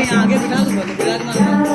यहाँ आगे बिठा दो, बोलो विराजमान।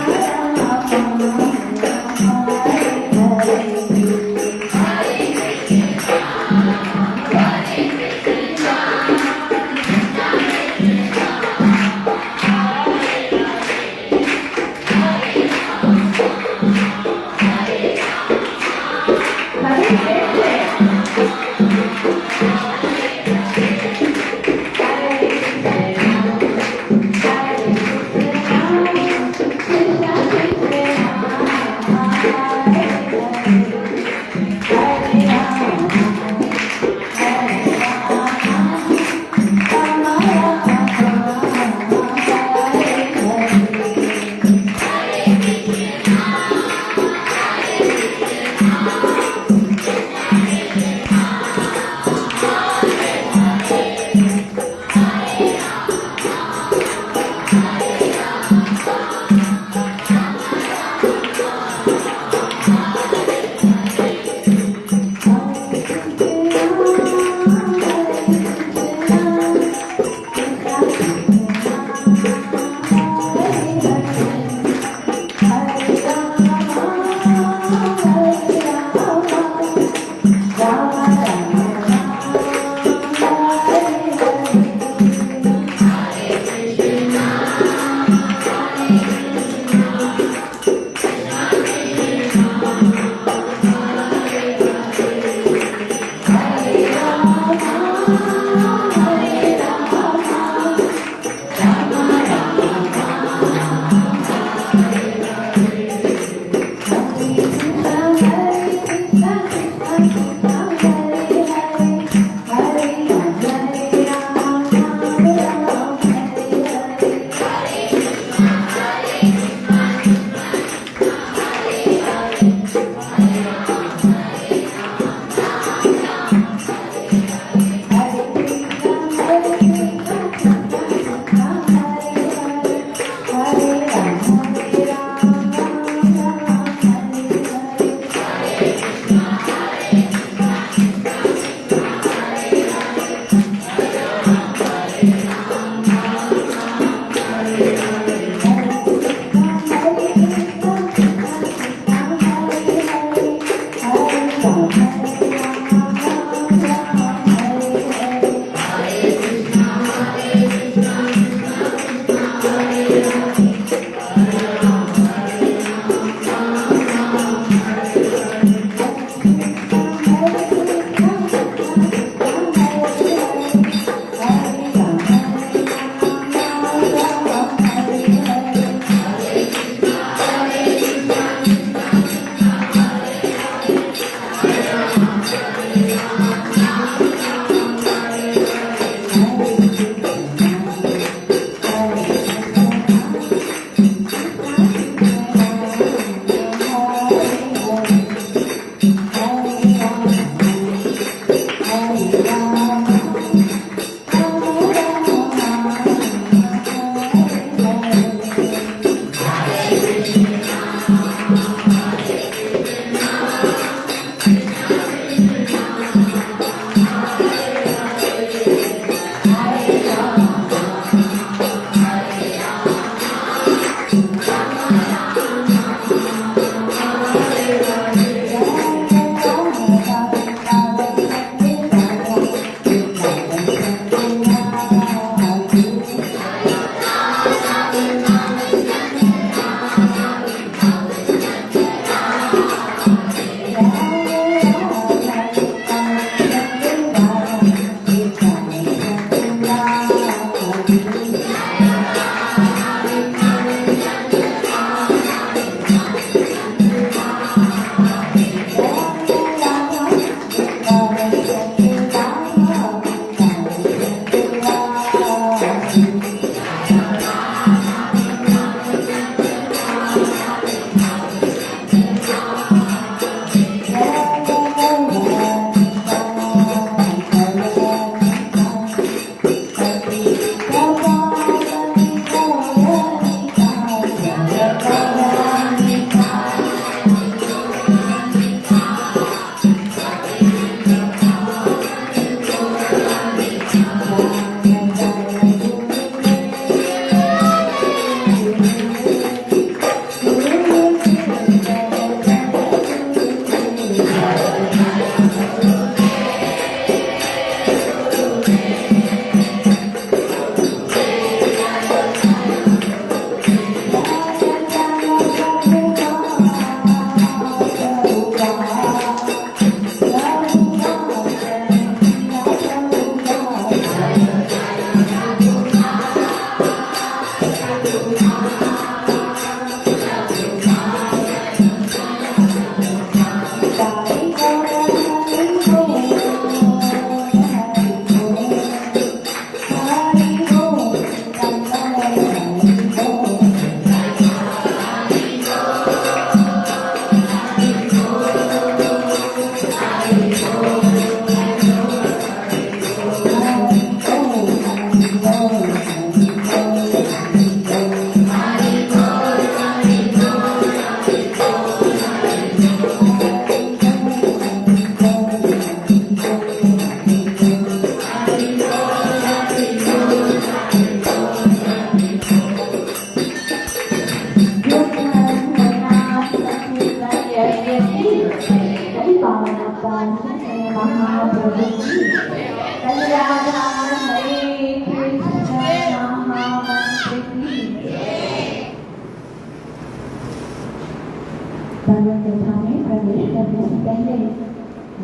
भगवत कथा में प्रवेश करने से पहले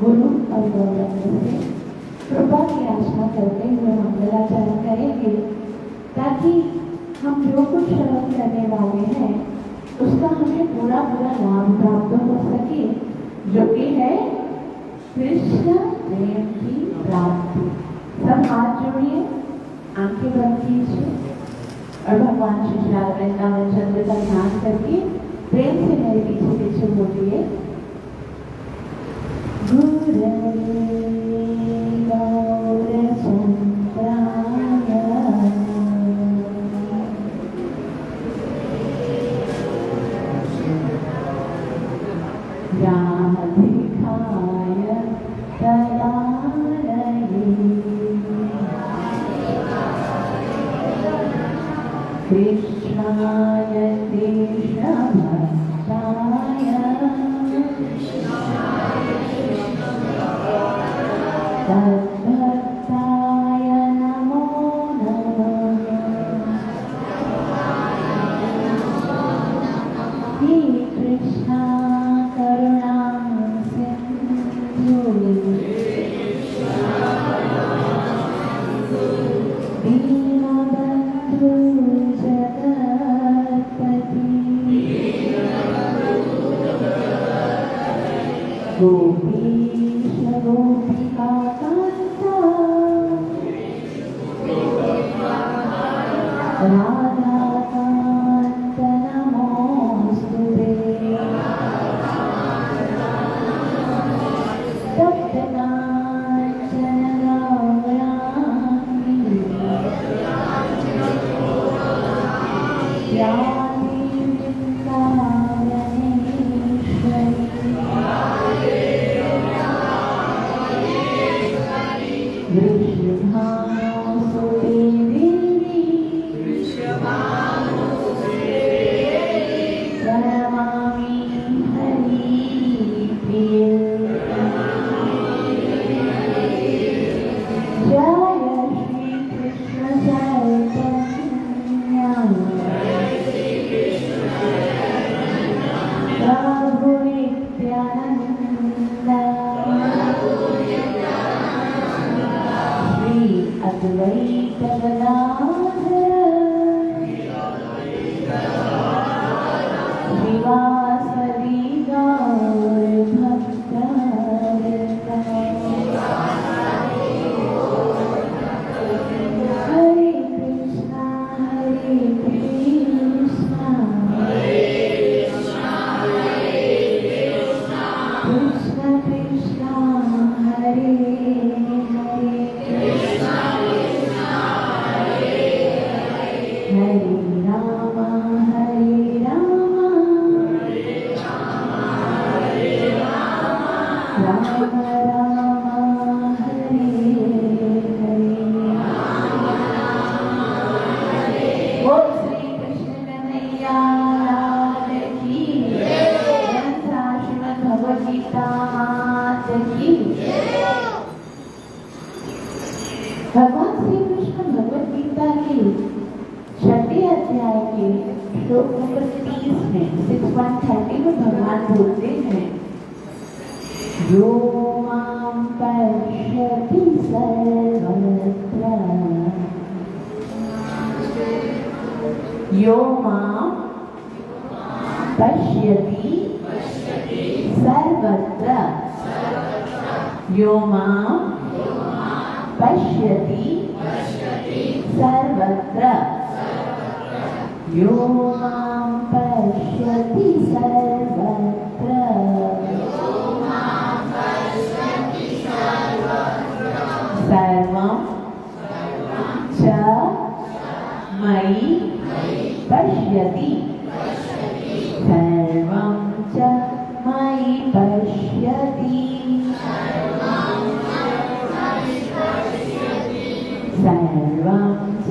गुरु और गौरव से कृपा की आशा करते हुए मंगलाचरण करेंगे ताकि हम जो कुछ श्रवण करने वाले हैं उसका हमें पूरा पूरा लाभ प्राप्त हो सके, जो कि है कृष्ण प्रेम की प्राप्ति। सब हाथ जोड़िए, आंखें बंद कीजिए और भगवान श्री श्री वृंदावन चंद्र का ध्यान करके प्रेम से मेरे पीछे पीछे बोलिए, कृष्णाय कृष्णभक्ताय तद्भक्ताय नमो नमः। हे कृष्णा करुणा सिंधु दीनबन्धु गोपीश गोपिका कान्ता राधा कान्त नमोऽस्तुते। तप्त काञ्चन गौराङ्गी याति अद्वैत गदाधर श्रीवासदि गौर भक्तवृंद। हरे कृष्णा कृष्ण कृष्ण हरे भगवान श्री कृष्ण भगवद गीता के 6वें अध्याय के श्लोक नंबर 30 में 6130 में भगवान बोलते हैं, यो मां पश्यति सर्वत्र यो मां पश्यति सर्वत्र। यो मां पश्यति सर्वत्र। यो मां पश्यति सर्वत्र। सर्वं च मयि पश्यति। सर्वं च मयि पश्यति। सर्वं च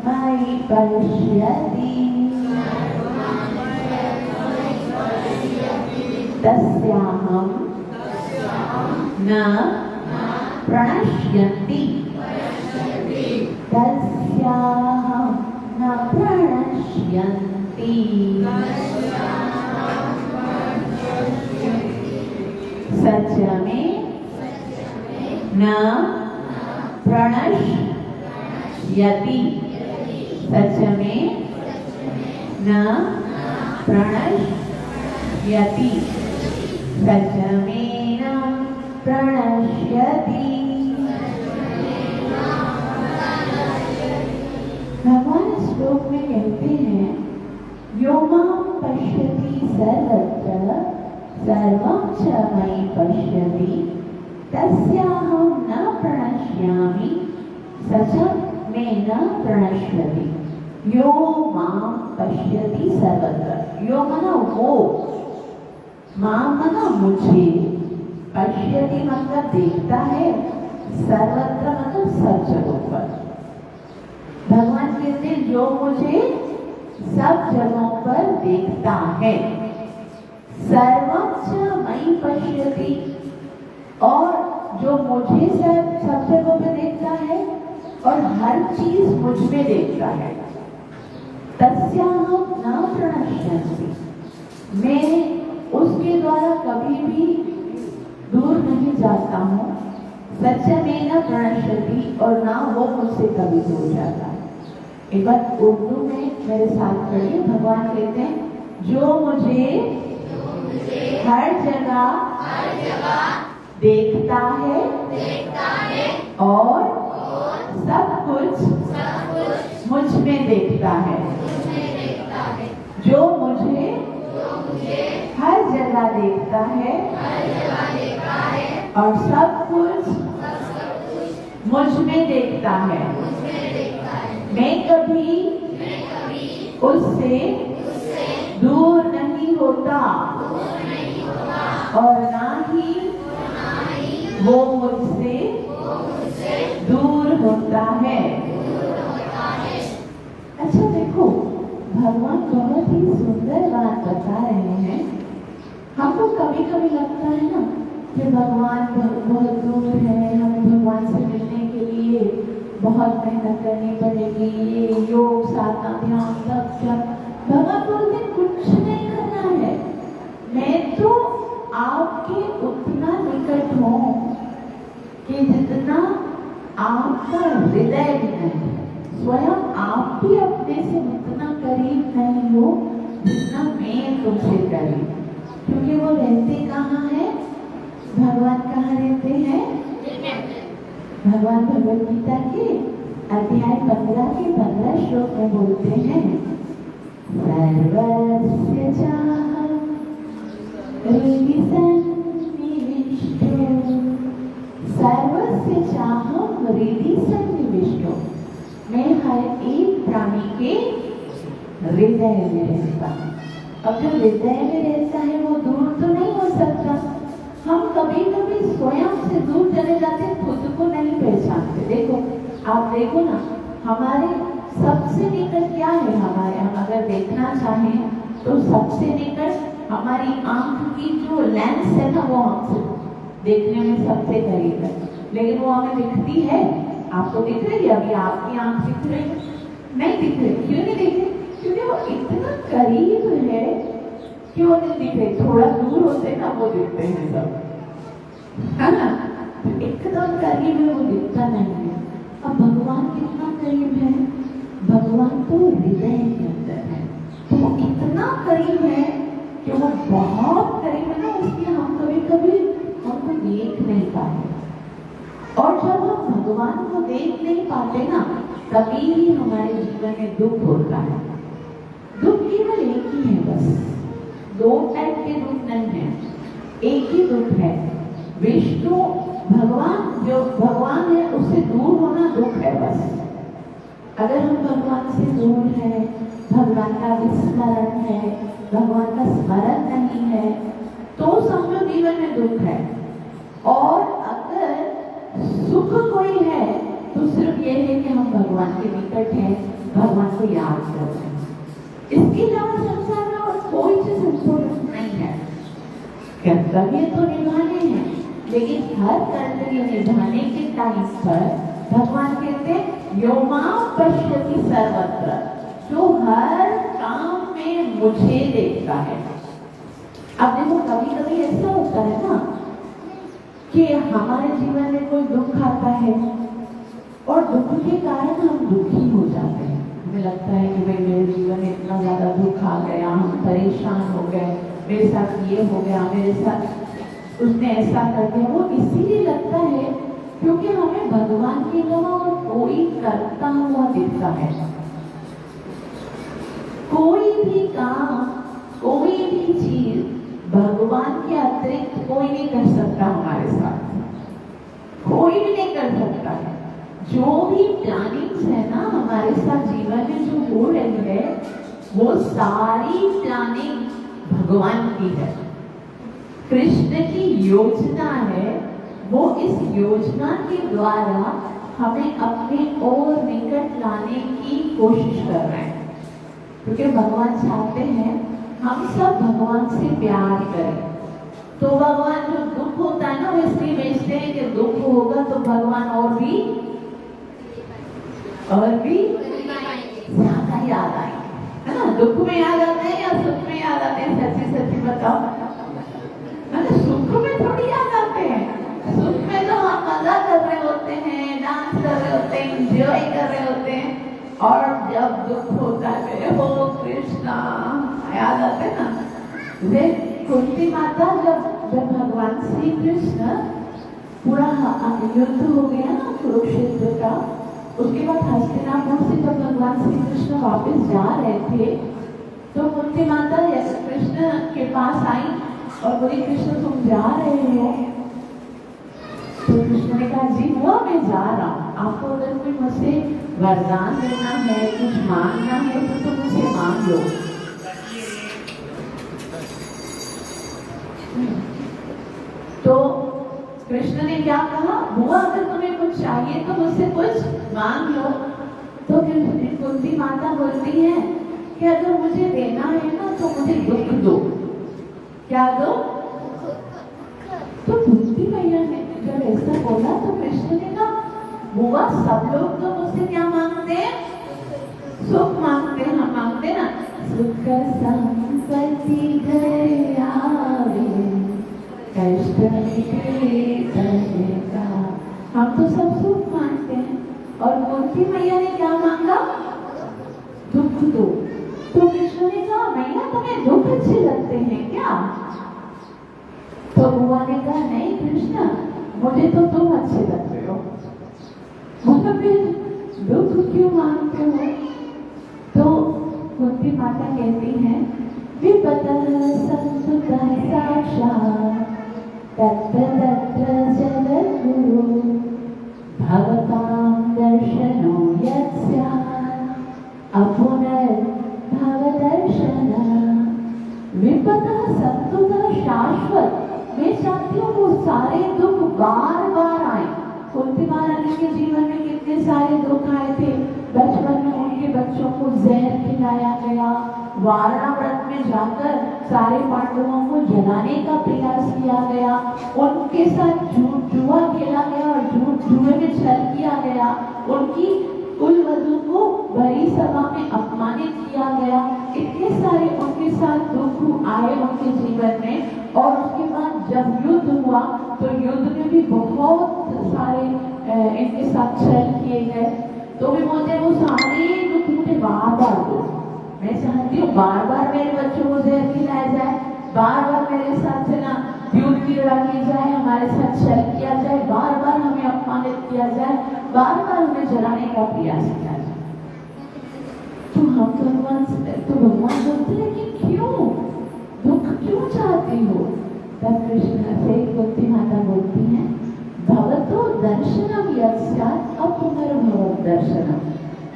मयि पश्यति। तस्याहं न प्रणश्यन्ति। तस्याहं न प्रणश्यन्ति। सच में न प्रणश्यति। सच में न प्रणश्यति। सच में न प्रणश्यति। भगवान इस श्लोक में कहते हैं यो मां पश्यति सर्वत्र सर्वं च मयि पश्यति तस्याहं न प्रणश्यामि सच में न प्रणश्यति। यो मां पश्यति सर्वत्र। यो मना वो, मां मना मुझे, पश्यति मतलब देखता है, सर्वत्र मतलब सब जगहों पर। भगवान कहते हैं जो मुझे सब जगहों पर देखता है। सर्वं च मयि पश्यति, और जो मुझे सब जगहों पर देखता है और हर चीज मुझ में देखता है। तस्याहं न प्रणश्यन्ति, मैं उसके द्वारा कभी भी दूर नहीं जाता हूँ। सच में न प्रणश्यति, और ना वो मुझसे कभी दूर जाता है। एक बार उर्दू में मेरे साथ पढ़िए। भगवान कहते हैं जो मुझे हर जगह देखता है और सब कुछ मुझ में देखता है। जो मुझे हर जगह देखता है और सब कुछ मुझ में देखता है। मैं कभी उससे दूर नहीं होता और ना ही वो मुझसे दूर होता है। अच्छा देखो, भगवान बहुत ही सुंदर बात बता रहे हैं। हमको कभी कभी लगता है ना कि भगवान बहुत दूर है, हमें भगवान से मिलने के लिए बहुत मेहनत करनी पड़ेगी, ये योग साधना ध्यान सब जब। भगवान बोलते कुछ नहीं करना है, मैं तो आपके उतना निकट हूँ कि जितना आपका हृदय भी नहीं। स्वयं आप भी अपने से उतना करीब नहीं हो जितना मैं तुमसे करीब। क्योंकि वो रहते कहाँ है? भगवान कहाँ रहते हैं? भगवान भगवद गीता के अध्याय 15 के 15 श्लोक में बोलते हैं सर्वस्य चाहं हृदि सन्निविष्टो। सर्वस्य चाहं हृदि सन्निविष्टो, मैं हर एक प्राणी के हृदय में रहता हूँ। अब जो हृदय में रहता है वो दूर तो नहीं हो सकता। हम कभी कभी स्वयं से दूर चले जाते, खुद को नहीं पहचानते। देखो, आप देखो ना, हमारे सबसे निकट क्या है? हमारे, हम अगर देखना चाहें तो सबसे निकट हमारी आंख की जो लेंस है ना, वो हमसे देखने में सबसे करीब है, लेकिन वो हमें दिखती है। आपको दिख रही है? अभी आपकी आंख दिख रही है? नहीं दिख रही। क्यों नहीं दिख रही? क्योंकि वो इतना करीब है कि वो नहीं दिख रही। थोड़ा दूर होते ना वो दिखते हैं सब, है ना? एकदम करीब है, वो दिखता नहीं है। अब भगवान कितना करीब है? भगवान तो हृदय के अंदर इतना करीब है कि वो बहुत करीब है ना, इसलिए हम कभी कभी हमको देख नहीं पाते। और जब हम भगवान को देख नहीं पाते ना, तभी ही हमारे जीवन में दुख होता है। दुख केवल एक ही है, बस दो टाइप के दुख नहीं है, एक ही दुख है। विष्णु भगवान, जो भगवान है उससे दूर होना दुख है बस। अगर हम भगवान से दूर है, भगवान का विस्मरण है, भगवान का स्मरण नहीं है, तो समझो जीवन में दुख है। और अगर सुख कोई है तो सिर्फ ये है कि हम भगवान के निकट हैं, भगवान को याद करते हैं। इसके अलावा संसार में और कोई चीज हमको नहीं है। कर्तव्य तो निभाने हैं, लेकिन हर कर्तव्य निभाने के टाइम पर भगवान कहते यो मां पश्यति सर्वत्र, जो हर काम में मुझे देखता है। अब देखो कभी कभी ऐसा होता है ना कि हमारे जीवन में कोई दुख आता है और दुख के कारण हम दुखी हो जाते हैं। हमें लगता है कि भाई मेरे जीवन में इतना ज्यादा दुख आ गया, हम परेशान हो गए, मेरे साथ ये हो गया, मेरे साथ उसने ऐसा कर दिया। वो इसीलिए लगता है क्योंकि हमें भगवान के अलावा और कोई करता हुआ दिखता है। कोई भी काम, कोई भी चीज भगवान के अतिरिक्त कोई नहीं कर सकता हमारे साथ, कोई भी नहीं कर सकता है। जो भी प्लानिंग्स है ना हमारे साथ जीवन में जो हो रही है, वो सारी प्लानिंग भगवान की है। कृष्ण की योजना है, वो इस योजना के द्वारा हमें अपने और निकट लाने की कोशिश कर रहे हैं। क्योंकि भगवान चाहते हैं हम सब भगवान से प्यार करें। तो भगवान जो दुख होता है ना, वो इसलिए भेजते हैं कि दुख होगा तो भगवान और भी ज्यादा याद आएंगे, है ना। दुख में याद आते हैं या सुख में याद आते हैं? सच्ची सच्ची बताओ। मतलब सुख में थोड़ी याद आते हैं, सुख में तो हम मजा कर रहे होते हैं, डांस कर रहे होते हैं, एंजॉय कर रहे होते हैं। और जब दुख होता है मेरे हो कृष्णा याद आते हैं ना। कुंती माता जब भगवान श्री कृष्ण पूरा युद्ध हो गया ना कुरुक्षेत्र का, उसके बाद हस्तिनापुर से जब भगवान श्री कृष्ण वापस जा रहे थे, तो कुंती माता कृष्ण के पास आई और बोली कृष्ण तुम जा रहे हो? तो कृष्ण ने कहा जी वो मैं जा रहा हूँ, आपको अगर कोई मुझसे वरदान देना है, कुछ मांगना है तो तुम मुझसे मांग लो। तो कृष्ण ने क्या कहा, बुआ अगर तुम्हें कुछ चाहिए तो मुझसे कुछ मांग लो। तो फिर कुंती माता बोलती है कि अगर मुझे देना है ना तो मुझे दुख दो। क्या दो? तो कुंती मैया ने जब ऐसा बोला तो कृष्ण ने कहा बुआ सब लोग तो मुझसे क्या मांगते हैं? सुख मांगते हैं। हम मांगते ना सुख संपत्ति घर आवे, कष्ट मिटे करने का। हम तो सब सुख मांगते हैं और कुंती मैया ने क्या मांगा? दुख दो। तो कृष्ण ने कहा मैया तुम्हें दुख अच्छे लगते हैं क्या? तो बुआ ने कहा नहीं कृष्ण मुझे तो तुम अच्छे लगते हो, मतलब फिर दुख क्यों मांगते हो? तो कुंती माता कहती है विपतः संसुतः साक्षात् तत्र तत्र जगद्गुरु भवतां दर्शनो यत्स्यात् अपुनर्भव दर्शनम्। विपतः संसुतः शाश्वत, मैं चाहती हूँ वो सारे दुख बार बार आए। कुंती महारानी के जीवन में कितने सारे दुख आए थे। बचपन में उनके बच्चों को जहर खिलाया गया, वारणा व्रत में जाकर सारे पांडवों को जलाने का प्रयास किया गया, उनके साथ जुआ खेला गया और जुए में छल किया गया, उनकी कुलवधू को बड़ी सभा में अपमानित किया गया। इतने सारे उनके साथ दुख आए उनके जीवन में। और उसके बाद जब युद्ध हुआ तो युद्ध में भी बहुत सारे इनके साथ छल किए गए। तो भी बोलते वो सारे दुख मुझे बार बार दो, मैं चाहती हूँ बार बार मेरे बच्चों को जहर खिलाया जाए, बार बार मेरे साथ से ना दूध की लड़ाई की जाए, हमारे साथ शर किया जाए, बार बार हमें अपमानित किया जाए, बार बार हमें जलाने का प्रयास किया जाए। तो हम भगवान बोलते हैं कि क्यों दुख क्यों चाहती हो? तब कृष्ण से कुंती माता बोलती हैं, भवतो दर्शनम यस्यात् अपनर्भवत् दर्शनम।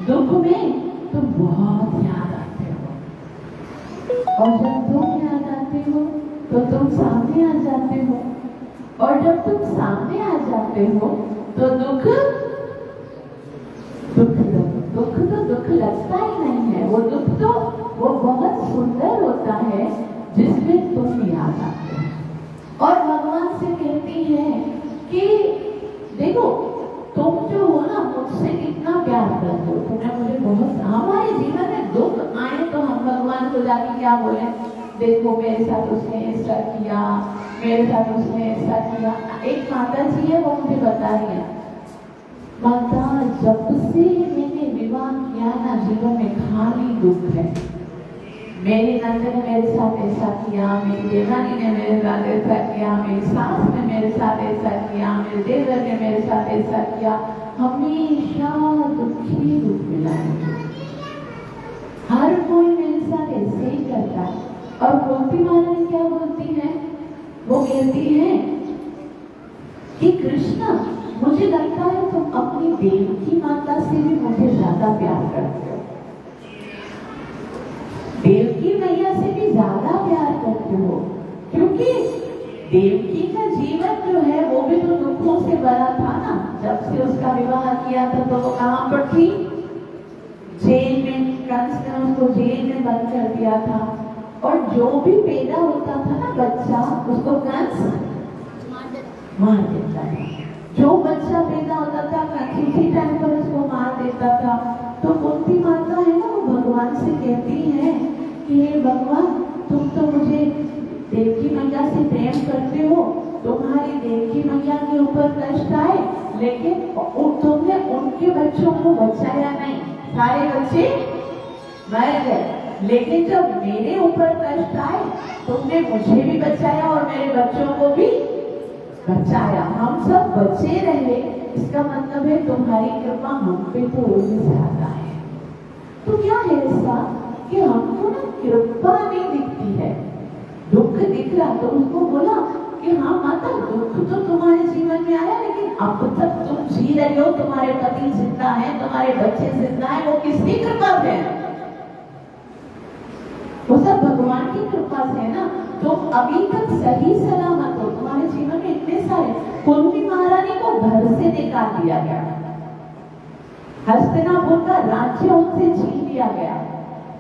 दुख में तुम बहुत याद आते हो, और जब तुम याद आते हो तो तुम सामने आ जाते हो, और जब तुम सामने आ जाते हो तो दुख तो दुख लगता ही नहीं है। वो दुख तो वो बहुत सुंदर होता है जिसमें तुम याद आते हो। और भगवान से कहती है कि देखो तुम जो हो ना मुझसे कितना प्यार करते हो, तुमने मुझे बहुत, हमारे जीवन में दुख आए तो हम भगवान को जाके क्या बोले, देखो मेरे साथ उसने ऐसा किया, मेरे साथ उसने ऐसा किया। एक माता जी है वो मुझे बता रही है, माता जब से मैंने विवाह किया ना जीवन में खाली दुख है। मेरी नंद ने मेरे साथ ऐसा किया, मेरी देवानी ने मेरे साथ ऐसा किया, मेरी सास ने मेरे साथ ऐसा किया, मेरे देवर ने मेरे साथ ऐसा किया, हमेशा दुखी दुख मिला है। हर कोई मेरे साथ ऐसे ही करता है। और कुंती माता क्या बोलती है, वो कहती है कि कृष्ण मुझे लगता है तुम अपनी देवकी माता से भी मुझे ज्यादा प्यार करते हो, देवकी मैया से भी ज्यादा प्यार करते हो, क्योंकि देवकी का जीवन जो है वो भी तो दुखों से भरा था ना। जब से उसका विवाह किया था तो वो कहाँ पर थी, जेल में। कंस ने उसको जेल में बंद कर दिया था, और जो भी पैदा होता था ना बच्चा उसको कंस मार देता था। जो बच्चा पैदा होता था कंस उसी टाइम पर उसको मार देता था। तो कुंती माता है ना वो भगवान से कहती है कि हे भगवान तुम तो मुझे देवकी मैया से प्रेम करते हो, तुम्हारी देवकी मैया के ऊपर कष्ट आए लेकिन तुमने उनके बच्चों को बचाया नहीं, सारे बच्चे मर गए। लेकिन जब मेरे ऊपर कष्ट आए तुमने मुझे भी बचाया और मेरे बच्चों को भी बचाया, हम सब बचे रहे। इसका मतलब है तुम्हारी कृपा हम पे तो और भी ज्यादा है। तो क्या है ऐसा कि हमको ना कृपा नहीं दिखती है, दुख दिख रहा। तो उसको बोला कि हाँ माता दुख तो तुम्हारे जीवन में आया, लेकिन अब तक तुम जी रहे हो, तुम्हारे पति जिंदा है, तुम्हारे बच्चे जिंदा है, वो किसकी कृपा से है? वो सब भगवान की कृपा से है ना। तो अभी तक सही सलामत हो, तुम्हारे जीवन में इतने सारे। कुंती महारानी को घर से निकाल दिया गया, हस्तिनापुर का राज्य उनसे छीन लिया गया।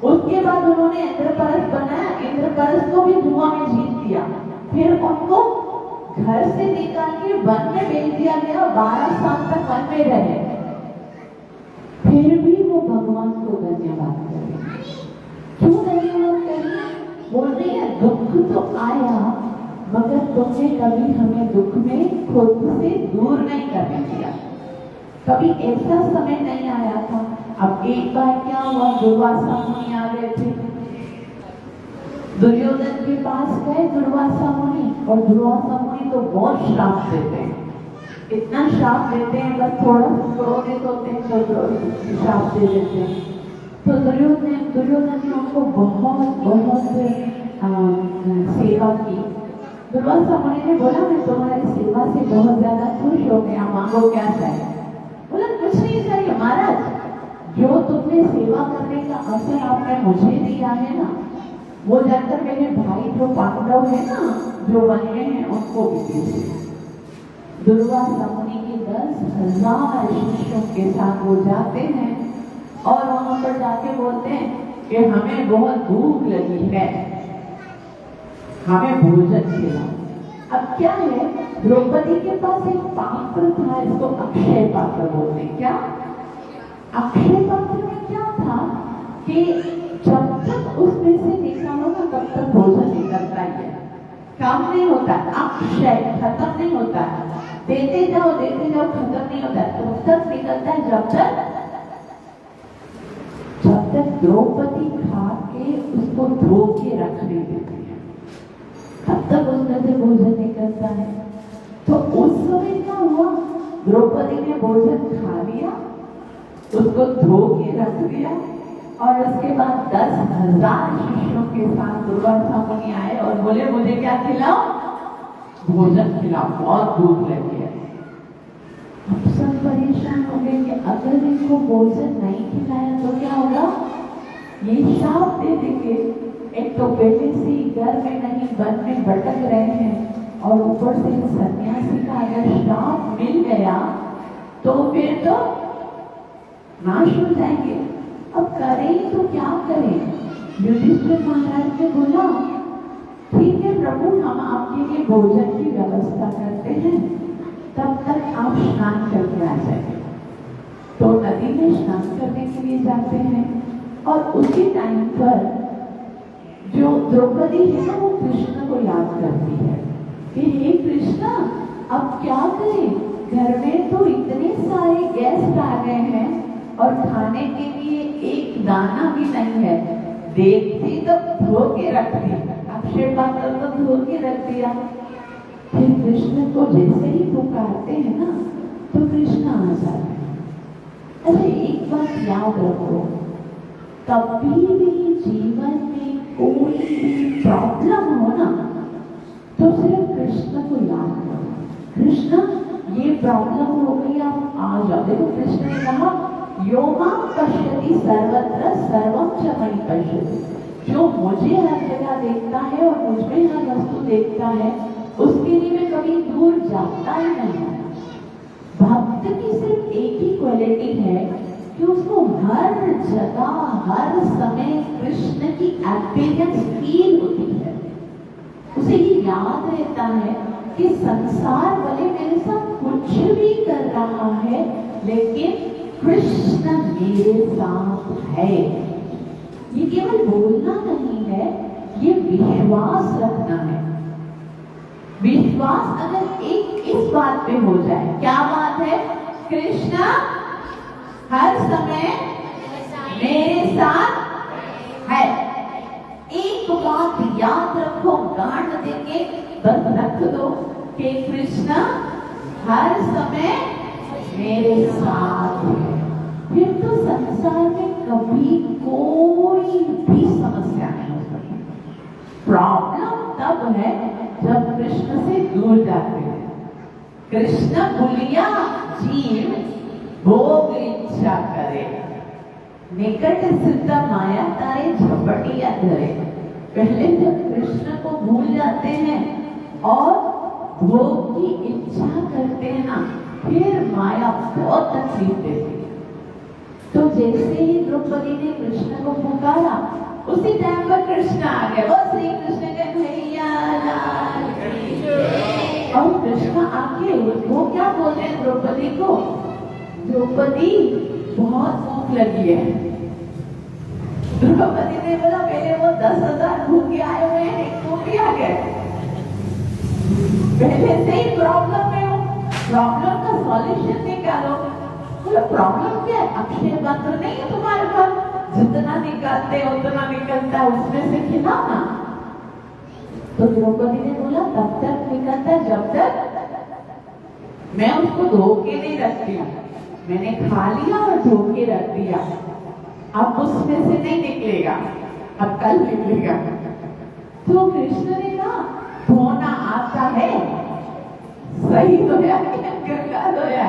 उसके बाद उन्होंने इंद्रप्रस्थ बनाया, इंद्रप्रस्थ को भी धुआं में जीत दिया। फिर उनको घर से निकाल के वन में भेज दिया गया, 12 साल तक वन में रहे। फिर भी वो भगवान को धन्यवाद करें। क्यों धन्यवाद करें? बोल रही है दुख तो आया मगर तुमने कभी हमें दुख में खुद से दूर नहीं करने दिया। कभी ऐसा समय नहीं आया था। अब एक बार क्या हुआ, दुर्वासा मुनि आ गए थे, दुर्योधन के पास गए दुर्वासा मुनि, और दुर्वासा मुनि तो बहुत श्राप देते हैं, इतना श्राप देते हैं बस थोड़ा क्रोधित होते हैं तो श्राप दे देते हैं। तो दुर्योधन ने उनको बहुत बहुत सेवा की। दुर्वासा मुनि ने बोला मैं तुम्हारी सेवा से बहुत ज्यादा खुश हो गया, मांगो क्या चाहिए? बोला कुछ नहीं चाहिए महाराज, जो तुमने सेवा करने का अवसर आपने मुझे दिया है ना, वो जाकर मेरे भाई जो पांडव है ना जो बने हैं उनको भी दीजिए। दुर्वासा मुनि के 10,000 शिष्यों के साथ वो जाते हैं और वहां पर जाके बोलते हैं कि हमें बहुत भूख लगी है, हमें भोजन खिलाओ। अब क्या है, द्रौपदी के पास एक पात्र था, इसको अक्षय पात्र बोलते हैं। क्या अक्षय पात्र में क्या था कि जब तक उसमें से निकालो ना तब तक भोजन निकलता ही है, काम नहीं होता, अक्षय खत्म नहीं होता, देते जाओ खत्म नहीं होता, तब तक निकलता है जब तक द्रौपदी खा धो के रख नहीं देती है, कब तक उसमें से भोजन निकलता है। तो उस समय क्या हुआ, द्रौपदी ने भोजन खा लिया, उसको धो के रख दिया और उसके बाद 10,000 शिष्यों के साथ दुर्वासा मुनि आए और बोले मुझे क्या खिलाओ, भोजन खिलाओ, बहुत भूख लगी है। अब सब परेशान हो गए कि अगर इनको भोजन नहीं खिलाया तो क्या होगा, ये शाप दे देंगे। एक तो पहले से ही घर में नहीं वन में भटक रहे हैं और ऊपर से सन्यासी का अगर शाप मिल गया तो फिर तो नाश हो जाएंगे। अब करें तो क्या करें। युधिष्ठिर महाराज ने बोला ठीक है प्रभु, हम आपके लिए भोजन की व्यवस्था करते हैं, तब तक आप स्नान करके आ जाएंगे। तो नदी में स्नान करने के लिए जाते हैं और उसी टाइम पर जो द्रौपदी है ना वो कृष्ण को याद करती है कि हे कृष्ण अब क्या करें, घर में तो इतने सारे गेस्ट आ गए हैं और खाने के लिए एक दाना भी नहीं है। देखती तो धो के रख दी, अक्षय पात्र तो धो के रख दिया। फिर कृष्ण को जैसे ही पुकारते हैं ना तो कृष्ण आ जाते हैं। अरे एक बात याद रखो, कभी भी जीवन में कोई भी प्रॉब्लम हो ना तो सिर्फ कृष्ण को याद करो, कृष्ण ये प्रॉब्लम हो गई, आप आ जाओ। देखो कृष्ण ने कहा यो मां पश्यति सर्वत्र सर्वं च मयि पश्यति, जो मुझे हर जगह देखता है और मुझ में हर वस्तु देखता है उसके लिए मैं कभी दूर जाता ही नहीं। भक्त की सिर्फ एक ही क्वालिटी है कि उसको हर जगह हर समय कृष्ण की अपीयरेंस फील होती है। उसे ये याद रहता है कि संसार भले मेरे साथ कुछ भी कर रहा है लेकिन कृष्ण मेरे साथ है। ये केवल बोलना नहीं है, ये विश्वास रखना है। विश्वास अगर एक इस बात पे हो जाए, क्या बात है, कृष्ण हर समय मेरे साथ है। एक बात याद रखो, गांठ देके बस रख दो कि कृष्ण हर समय मेरे साथ है। फिर तो संसार में कभी कोई भी समस्या नहीं हो सकती। प्रॉब्लम तब है जब कृष्ण से दूर जाते हैं। कृष्ण भूलिया जीव भोग इच्छा करे, निकट स्थित माया तारे झपटिया धरे। पहले जब कृष्ण को भूल जाते हैं और भोग की इच्छा करते हैं ना, फिर माया बहुत तकलीफ देती है। तो जैसे ही द्रौपदी ने कृष्ण को पुकारा उसी टाइम पर कृष्ण आ गए। वो श्री कृष्ण के भैया लाल की जय। और कृष्ण आके वो क्या बोलते हैं द्रौपदी को, द्रौपदी बहुत भूख लगी है। द्रौपदी ने बोला मेरे वो 10,000 भूखे आए हुए हैं, एक भी आ गए। पहले से ही प्रॉब्लम में हो, प्रॉब्लम का सॉल्यूशन निकालो। बोला प्रॉब्लम क्या है, अक्षय पात्र नहीं है तुम्हारे पास, जितना निकालते उतना निकलता है, उसमें से खिलाओ ना। तो द्रौपदी ने बोला तब तक निकलता जब तक मैं उसको धो के नहीं रखती हूँ। मैंने खा लिया और धो के रख दिया, अब उसमें से नहीं निकलेगा, अब कल निकलेगा। तो कृष्ण ने कहा धोना आता है, सही धोया गंगा धोया,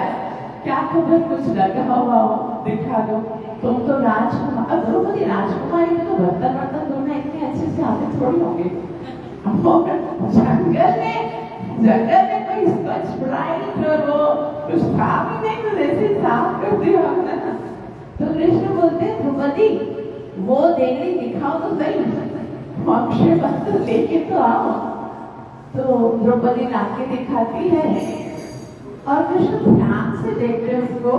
क्या खबर कुछ लगा हुआ हो दिखा दो। तुम तो राजकुमार, द्रौपदी राजकुमारी में तो बर्तन बर्तन धोना इतने अच्छे से आते थोड़ी होंगे। जंगल में कोई स्कॉच ब्राइट और वो कुछ था भी नहीं, तो जैसे साफ कर दिया हमने। तो कृष्ण बोलते हैं द्रौपदी वो देने दिखाओ तो सही, अक्षय पात्र लेके तो आओ। तो द्रौपदी लाके दिखाती है और कृष्ण ध्यान से देखते उसको,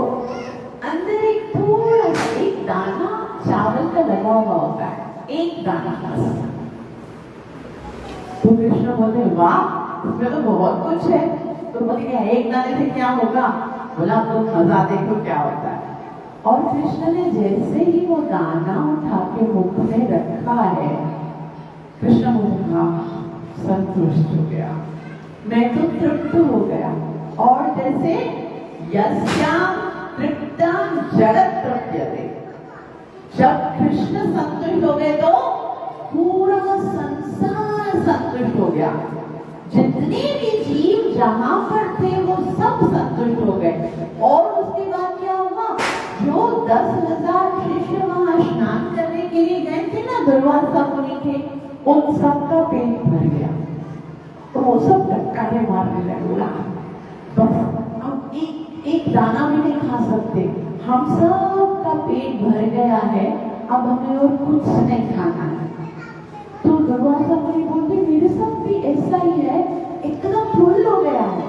अंदर एक थोड़ा सा एक दाना चावल का लगा हुआ होता है, एक दाना। तो कृष्ण बोले वाह इसमें तो बहुत कुछ है। तो बोले एक दाने से क्या होगा, बोला तो मजा देखो क्या होता है। और कृष्ण ने जैसे ही वो दाना उठा के मुख में रखा है, कृष्ण बोले हाँ, संतुष्ट हो गया, मैं तो तृप्त हो गया। और जैसे यस्याम तृप्तां जगत तृप्यते, जब कृष्ण संतुष्ट हो गए तो पूरा संसार संतुष्ट हो गया। जितने भी जीव जहां पर थे वो सब संतुष्ट हो गए। और उसके बाद क्या हुआ, जो 10,000 शिष्य वहां स्नान करने के लिए गए थे ना दुर्वासा मुनि के, उन सबका पेट भर गया। तो वो सब टक्कारे मारने लगे, बोला बस अब एक दाना भी नहीं खा सकते, हम सब का पेट भर गया है, अब हमें और कुछ नहीं खाना है। तो दुर्वासा मुनि बोलते मेरे साथ भी ऐसा ही है, एकदम फुल हो गया है।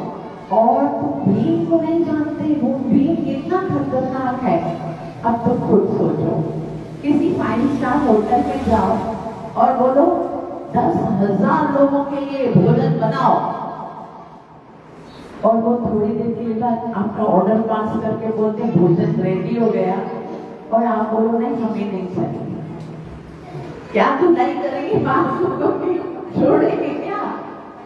और तुम भीम को नहीं जानते, वो भीम कितना खतरनाक है। अब तो खुद सोचो, किसी 5 स्टार होटल में जाओ और बोलो 10,000 लोगों के लिए भोजन बनाओ, और वो थोड़ी देर के बाद आपका ऑर्डर पास करके बोलते भोजन रेडी हो गया, और आप बोलो नहीं हमें नहीं चाहिए, क्या तुम नहीं करेंगे, छोड़ेंगे क्या?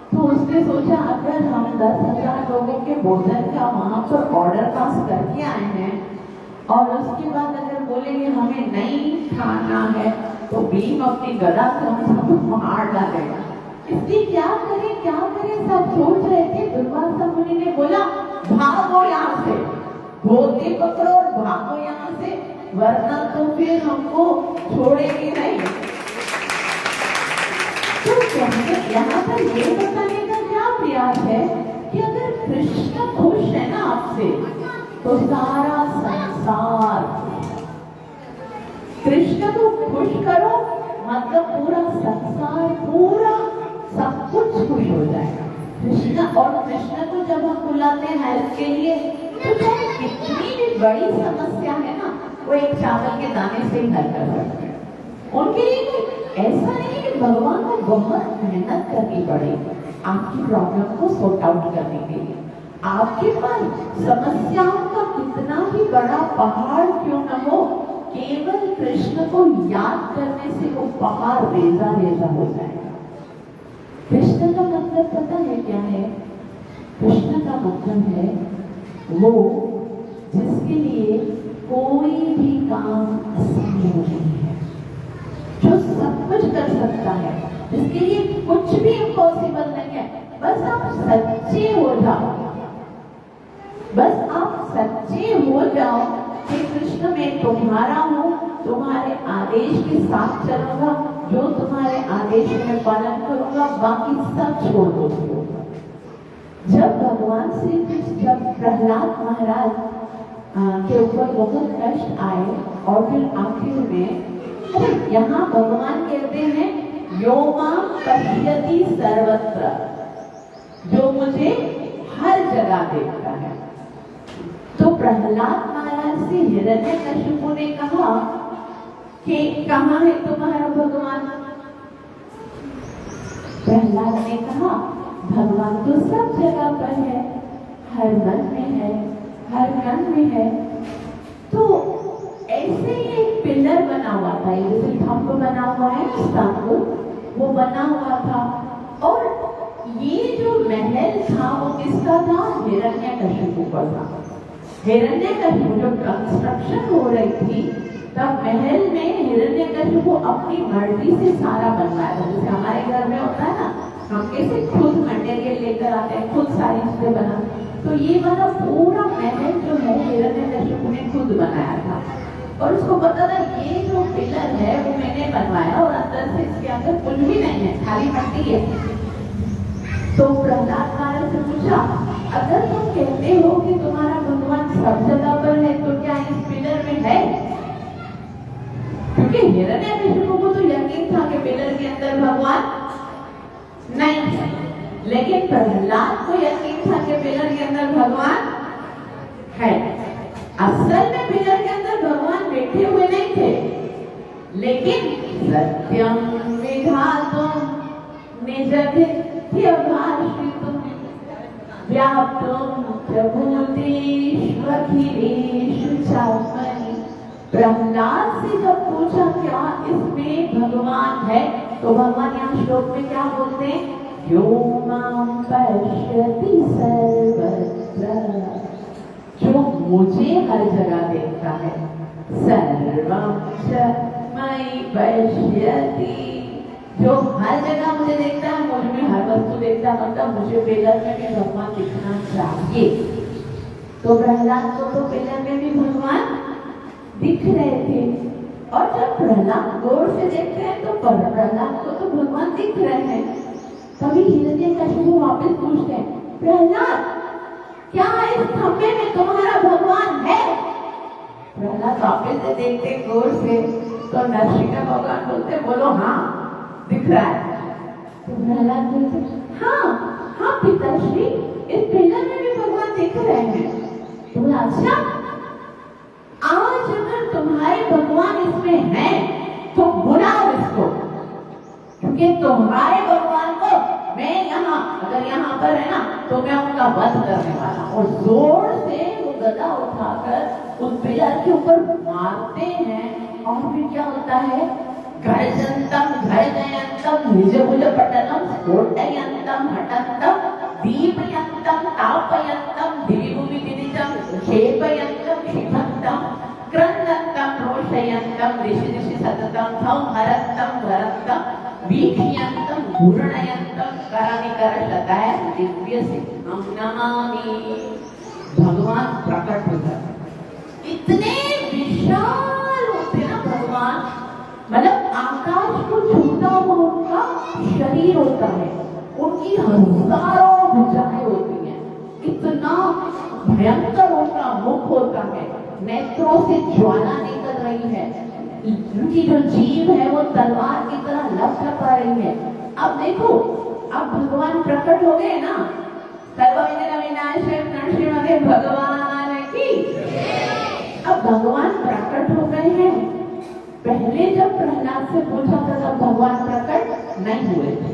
तो उसने सोचा अगर हम 10,000 लोगों के भोजन का वहां पर ऑर्डर पास करके आए हैं और उसके बाद अगर बोलेंगे हमें नहीं खाना है, तो भीम अपनी गदा से हम सबको मार डालेगा। इसलिए क्या करें सब सोच रहे थे। दुर्वासा मुनि ने बोला भागो यहाँ से, धोती पकड़ो और भागो यहाँ से, वरना तो फिर हमको छोड़ेंगे नहीं। तो यहाँ पर ये बताने का क्या प्रयास है कि अगर कृष्ण खुश है ना आपसे, तो सारा संसार, कृष्ण को खुश करो मतलब पूरा संसार, पूरा सब कुछ खुश हो जाएगा। कृष्ण को जब हम बुलाते हैं हेल्प के लिए, तो चाहे कितनी भी बड़ी समस्या है ना, वो एक चावल के दाने से ही हल कर सकते हैं। उनके लिए ऐसा नहीं कि भगवान को बहुत मेहनत करनी पड़ेगी आपकी प्रॉब्लम को सॉर्ट आउट करने के लिए। आपके पास समस्याओं का कितना भी बड़ा पहाड़ क्यों न हो, केवल कृष्ण को याद करने से वो पहाड़ रेजा रेजा हो जाएगा। कृष्ण का मतलब पता है क्या है? कृष्ण का मतलब है वो जिसके लिए कोई भी काम असंभव नहीं है, जो सब कुछ कर सकता है, जिसके लिए कुछ भी इम्पॉसिबल नहीं है। बस आप सच्चे हो जाओ, बस आप सच्चे हो जाओ कि कृष्ण मैं तुम्हारा हूँ, तुम्हारे आदेश के साथ चलूंगा, जो तुम्हारे आदेश में पालन करूंगा, बाकी सब छोड़ दो। जब भगवान श्री कृष्ण, जब प्रहलाद महाराज के ऊपर बहुत कष्ट आए और फिर आखिर में यहाँ भगवान कहते हैं यो मां पश्यति सर्वत्र, जो मुझे हर जगह देखता है। तो प्रहलाद महाराज से हिरण्यकशिपु ने कहा कि कहाँ है तुम्हारा भगवान? प्रहलाद ने कहा भगवान तो सब जगह पर है, हर मन में है, हर कण में है। तो ऐसे ही एक पिलर बना हुआ था, जैसे थंब बना हुआ है ना स्तंभ, वो बना हुआ था। और ये जो महल था वो किसका था? हिरण्यकशिपु का था। हिरण्यकशिपु जब कंस्ट्रक्शन हो रही थी तब महल में हिरण्यकशिपु अपनी मर्जी से सारा बनवाया था। जैसे हमारे घर में होता है ना, हम कैसे खुद मटेरियल लेकर आते हैं, खुद सारी चीजें बनाते, तो ये वाला पूरा महल जो है हिरण्यकशिपु ने खुद बनाया था। और उसको पता था ये जो पिलर है वो मैंने बनवाया, और अंदर से इसके अंदर कुछ भी नहीं है, खाली मट्टी है। तो प्रहलाद महाराज से पूछा अगर तुम कहते हो कि तुम्हारा भगवान सब जगह पर है, तो क्या इस पिलर में है? क्योंकि हिरण्यकशिपु को तो यकीन था कि पिलर के अंदर भगवान नहीं है, लेकिन प्रहलाद को यकीन था कि पिलर के अंदर भगवान है। असल में पिलर के अंदर भगवान बैठे हुए नहीं थे, लेकिन सत्यम विधातुम निजभित्यभाषितुम व्याप्तुम च भूतेषु अखिलेषु चात्मनि। प्रहलाद से जब पूछा क्या इसमें भगवान है, तो भगवान यहाँ श्लोक में क्या बोलते हैं? यो मां पश्यति सर्वत्र, जो मुझे हर जगह देखता है, सर्वं च मयि पश्यति, जो हर जगह मुझे देखता है, मुझ में हर वस्तु देखता है, मतलब मुझे पिलर में भी भगवान दिखना चाहिए। तो प्रहलाद को तो पिलर में भी भगवान दिख रहे थे, और जब प्रहलाद गौर से देखते हैं तो प्रहलाद को तो भगवान दिख रहे हैं। कभी हिरण्यकशिपु वापस पूछते हैं, प्रहलाद क्या इस खंबे में तुम्हारा भगवान है? प्रहलाद वापस से देखते गौर से, तो नरसिंह भगवान बोलते, बोलो हाँ दिख रहा है। तो प्रहलाद बोलते, हाँ हाँ पिताश्री, इस पिलर में भी भगवान दिख रहे हैं। तो बोला, अच्छा आज अगर तुम्हारे भगवान इसमें हैं तो बुलाओ इसको, क्योंकि तुम्हारे भगवान को मैं यहाँ, अगर यहाँ पर है ना तो मैं उनका वध करने वाला हूँ। और जोर से वो गदा उठाकर उस पिलर के ऊपर मारते हैं, और फिर क्या होता है? गर्जन्तम गर्जयन्तम निजभुजपटलम स्फोटयन्तम हटन्तम दीपयन्तम तापयन्तम दिविभुविदिनिजं क्षेपयन्तम क्षिपन्तम क्रन्दन्तम रोषयन्तम दिशि दिशि सततं संहरन्तम धरन्तम वीक्ष्यन्तम घूर्णयन्तम करनिकरशताय दिव्य सिद्धं नमामि। भगवान प्रकट हो जाते, इतने विशाल होते ना भगवान, मतलब आकाश को छूता हुआ उनका शरीर होता है, उनकी हजारों भुजाएं होती हैं, इतना भयंकर उनका मुख होता है, नेत्रों से ज्वाला निकल रही है, उनकी जो जीभ है वो तलवार की तरह लपलपा रही है। अब देखो, अब भगवान प्रकट हो गए ना, सर्वविघ्नविनाशाय नरसिंह भगवान की। अब भगवान प्रकट हो गए हैं। पहले जब प्रहलाद से पूछा था तब भगवान प्रकट नहीं हुए थे।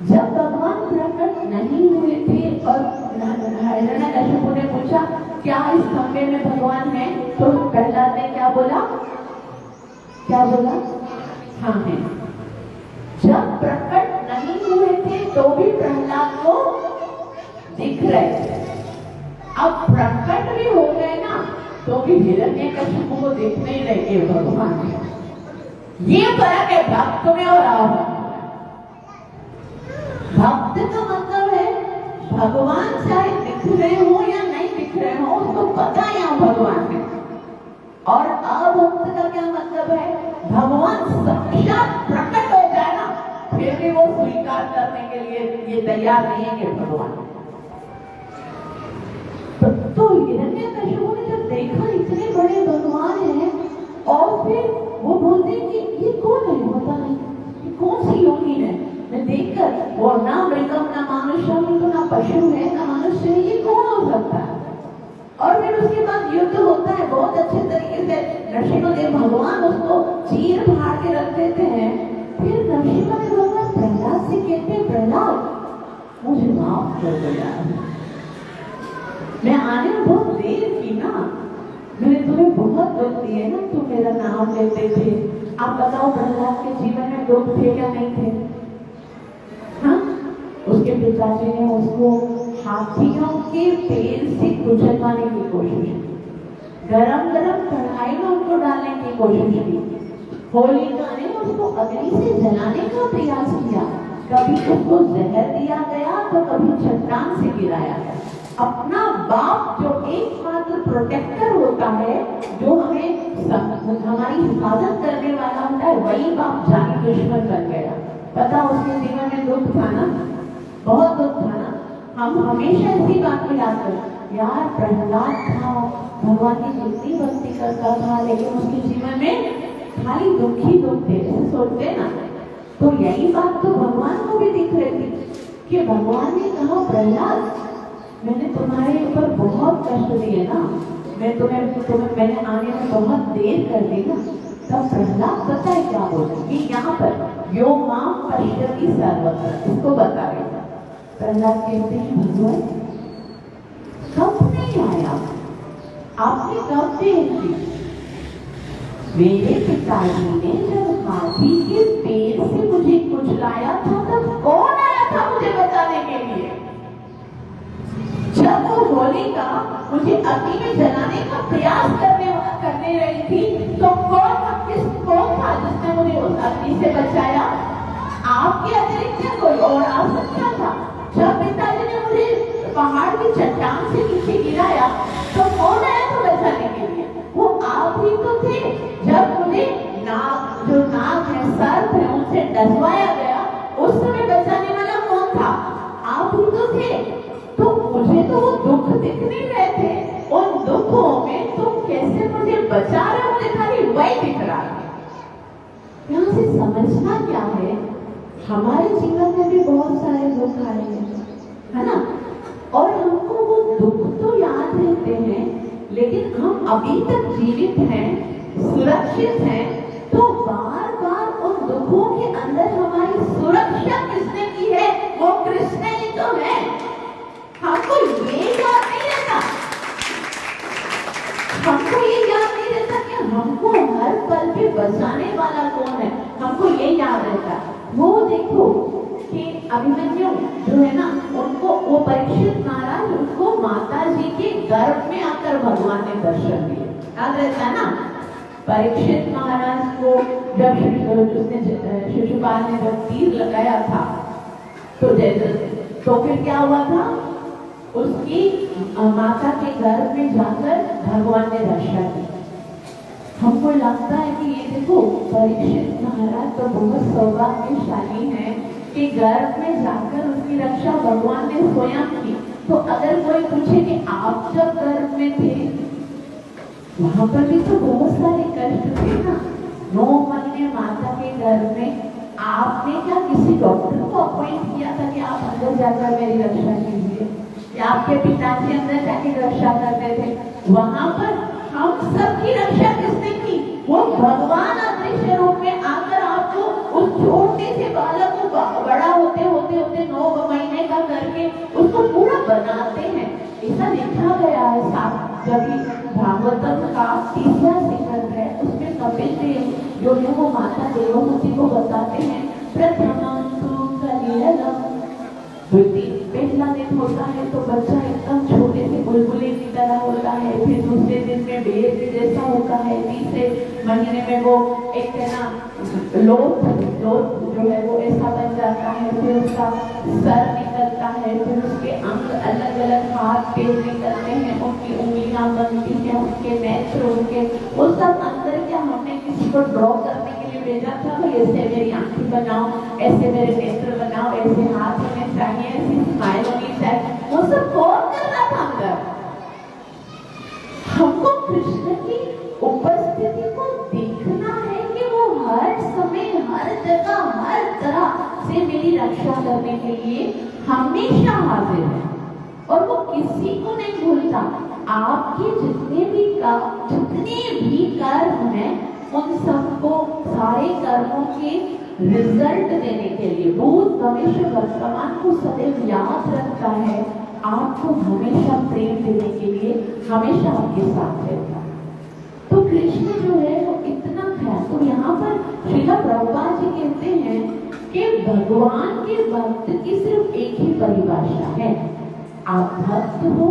जब भगवान प्रकट नहीं हुए थे और हिरण्यकशिपु ने पूछा क्या इस खंबे में भगवान है, तो प्रहलाद ने क्या बोला? क्या बोला? हाँ है। जब प्रकट नहीं हुए थे तो भी प्रहलाद को दिख रहे थे, अब प्रकट भी हो गए ना तो भी हिरण्यकशिपु को दिख नहीं रहे भगवान है। ये फर्क है भक्त में और अभक्त। भक्त का मतलब है भगवान चाहे दिख रहे हो या नहीं दिख रहे हो उसको पता है यहाँ भगवान है, और अभक्त का क्या मतलब है? भगवान साक्षात प्रकट हो जाए ना फिर भी वो स्वीकार करने के लिए ये तैयार नहीं है कि भगवान। तो हिरण्यकशिपु ने जब देखा इतने बड़े भगवान हैं और फिर वो बोलते कि ये कौन है, पता नहीं ये कौन सी योगी है, मैं देखकर वो ना मृगम ना मानुषम, तो ना पशु है ना मनुष्य है, ये कौन हो सकता है? और फिर उसके बाद युद्ध होता है बहुत अच्छे तरीके से, नरसिंहदेव भगवान उसको चीर फाड़ के रख देते हैं। फिर नरसिंहदेव भगवान प्रहलाद से कहते हैं, प्रहलाद मुझे माफ कर दो यार, मैं आने में बहुत देर की ना, मैंने तुम्हें बहुत दुख दिए ना, तुम मेरा नाम लेते थे। आप बताओ प्रहलाद के जीवन में दुख थे क्या नहीं थे? हाँ, उसके पिताजी ने उसको हाथियों के पेड़ से कुचलवाने की कोशिश की, गरम गरम कढ़ाई में उनको डालने की कोशिश की, होलिका ने उसको अग्नि से जलाने का प्रयास किया, कभी उसको जहर दिया गया तो कभी चट्टान से गिराया गया। अपना बाप जो एकमात्र प्रोटेक्टर होता है, जो हमें हमारी हिफाजत करने वाला होता है, वही बाप जानी दुश्मन बन गया। पता उसके जीवन में दुख था ना, बहुत दुख था ना। हम हमेशा इसी बात को याद करें, यार प्रहलाद था, भगवान की जितनी भक्ति करता था, लेकिन उसके जीवन में खाली दुख ही दुख थे, ऐसे सोचते ना। तो यही बात तो भगवान को भी दिख रही थी कि भगवान ने कहा, प्रहलाद मैंने तुम्हारे ऊपर बहुत कष्ट दिए ना, मैंने आने में बहुत देर कर दी ना। तब प्रहलाद पता है क्या बोला कि यहाँ पर यो मां पश्यति सर्वत्र, इसको बता रहे हैं। प्रहलाद कहते हैं, भगवान कब नहीं आया, आपने कब देर की? मेरे पिताजी ने जब हाथी के पैर से मुझे होलिका मुझे अग्नि में जलाने का प्रयास करने रही थी, तो कौन था जिसने मुझे उस अग्नि से बचाया? आपके अतिरिक्त कोई और आ सकता था। जब पिताजी ने मुझे पहाड़ की चट्टान से नीचे गिराया तो कौन आया था बचाने के लिए? वो आप ही तो थे। जब मुझे नाग है, सर्प है, उनसे डसवाया गया, उस समय बचाने वाला कौन था? आप ही तो थे। तो मुझे तो वो दुख दिख नहीं रहे थे, उन दुखों में तुम कैसे मुझे बचा रहे हो, मुझे खाली वही दिख रहा है। यहाँ से समझना क्या है, हमारे जीवन में भी बहुत सारे दुख आए हैं, है ना? और हमको वो दुख तो याद रहते हैं, लेकिन हम अभी तक जीवित हैं, सुरक्षित हैं, तो बार बार उन दुखों के अंदर हमारी सुरक्षा किसने की है? वो कृष्ण ही तो है। हमको ये याद नहीं रहता, हमको ये याद नहीं रहता कि हमको हर पल पे बचाने वाला कौन है। हमको ये याद रहता, वो देखो कि अभिमन्यु जो है ना, उनको वो परीक्षित महाराज, उनको माता जी के गर्भ में आकर भगवान ने दर्शन दिए, याद रहता है ना? परीक्षित महाराज को जब शिशुपाल ने जब तीर लगाया था तो फिर क्या हुआ था? उसकी माता के गर्भ में जाकर भगवान ने रक्षा की। हमको लगता है कि ये देखो, परीक्षित महाराज तो बहुत सौभाग्यशाली हैं कि गर्भ में जाकर उसकी रक्षा भगवान ने स्वयं की। तो अगर कोई पूछे कि आप जब गर्भ में थे, वहां पर भी तो बहुत सारे कष्ट थे ना। 9 महीने माता के गर्भ में आपने क्या किसी डॉक्टर को अपॉइंट किया था कि आप अंदर जाकर मेरी रक्षा कीजिए, या आपके पिताजी अंदर जाकर रक्षा करते थे? वहां पर हम सबकी रक्षा किसने की? वो भगवान अदृश्य रूप में आकर आपको उस छोटे से बालक को बड़ा होते 9 महीने का करके उसको पूरा बनाते हैं। ऐसा लिखा गया है जब भागवतम का 30वां सिकंद है, उसमें कपिल देव जो है वो माता देवहूति को बताते हैं, प्रथमं तु कलियलम, पहला दिन होता है तो बच्चा एकदम छोटे से बुलबुले की तरह होता है, फिर दूसरे दिन में बेर के जैसा होता है, तीसरे महीने में वो एक लोथ जो है वो ऐसा बन जाता है, फिर उसका सर निकलता है, फिर उसके अंग अलग अलग, हाथ पैर निकलते हैं, उनकी उंगलियां बनती हैं, उनके नेत्र, उनके वो सब अंदर क्या हमने किसी को ड्रॉ करने के लिए भेजा था, भाई ऐसे मेरी आंखें बनाओ, ऐसे मेरे नेत्र बनाओ, ऐसे हाथ होने चाहिए, ऐसी स्माइल होनी चाहिए, वो सब कौन कर रहा था अंदर? हमको कृष्ण की उपस्थिति को देखना है कि वो हर समय, हर जगह, हर तरह से मेरी रक्षा करने के लिए हमेशा हाजिर है, और वो किसी को नहीं भूलता। आपके जितने भी कर्म हैं, उन सबको, सारे कर्मों के रिजल्ट देने के लिए भूत भविष्य वर्तमान को सदैव याद रखता है, आपको हमेशा प्रेम देने के लिए हमेशा आपके साथ रहता है। तो कृष्ण जो है वो इतना है। तो यहाँ पर श्रील प्रभुपाद जी कहते हैं कि भगवान के भक्त की सिर्फ एक ही परिभाषा है, आप भक्त हो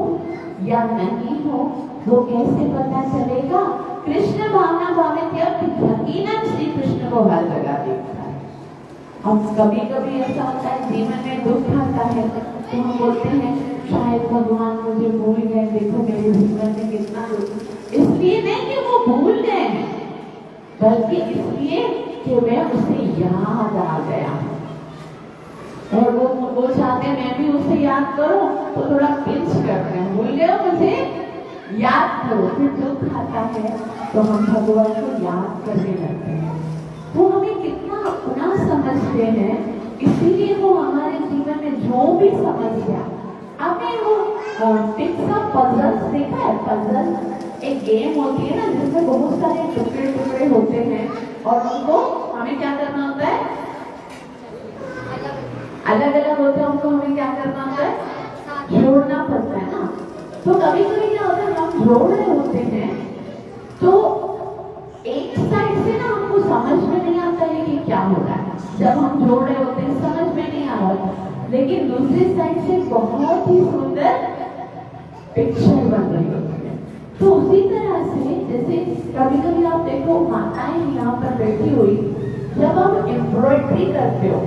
या नहीं हो वो कैसे पता चलेगा? कृष्ण भावना भावित यकीनन श्री कृष्ण को हर जगह देखता है। हम कभी कभी ऐसा होता है जीवन में दुख आता है तो हम बोलते हैं शायद भगवान मुझे भूल गए, देखो मेरे जीवन में कितना दुख। इसलिए नहीं कि वो भूल गए हैं, बल्कि इसलिए कि मैं उसे याद आ गया और वो चाहते मैं भी उसे याद करूं तो थोड़ा पिंच करते हैं, भूल गए हो मुझे याद करो। फिर दुख आता है तो हम भगवान को याद करने लगते हैं, वो हमें कितना अपना समझते हैं, इसीलिए वो हमारे जीवन में जो भी समस्या, आपने वो टिप्स ऑफ पजल्स देखा है? पजल एक गेम होती है ना जिसमें बहुत सारे टुकड़े टुकड़े होते हैं और उनको हमें क्या करना होता है, अलग अलग होते हैं, उनको हमें क्या करना होता है, जोड़ना पड़ता है ना। तो कभी कभी क्या होता है, हम जोड़ रहे होते हैं तो एक साइड से ना हमको समझ में नहीं आता है कि क्या हो रहा है, जब हम जोड़ रहे होते हैं समझ में नहीं आ रहा, लेकिन दूसरी साइड से बहुत ही सुंदर पिक्चर बन रही होती है। तो उसी तरह से जैसे कभी कभी आप देखो माताएं यहाँ पर बैठी हुई, जब आप एम्ब्रॉयडरी करते हो,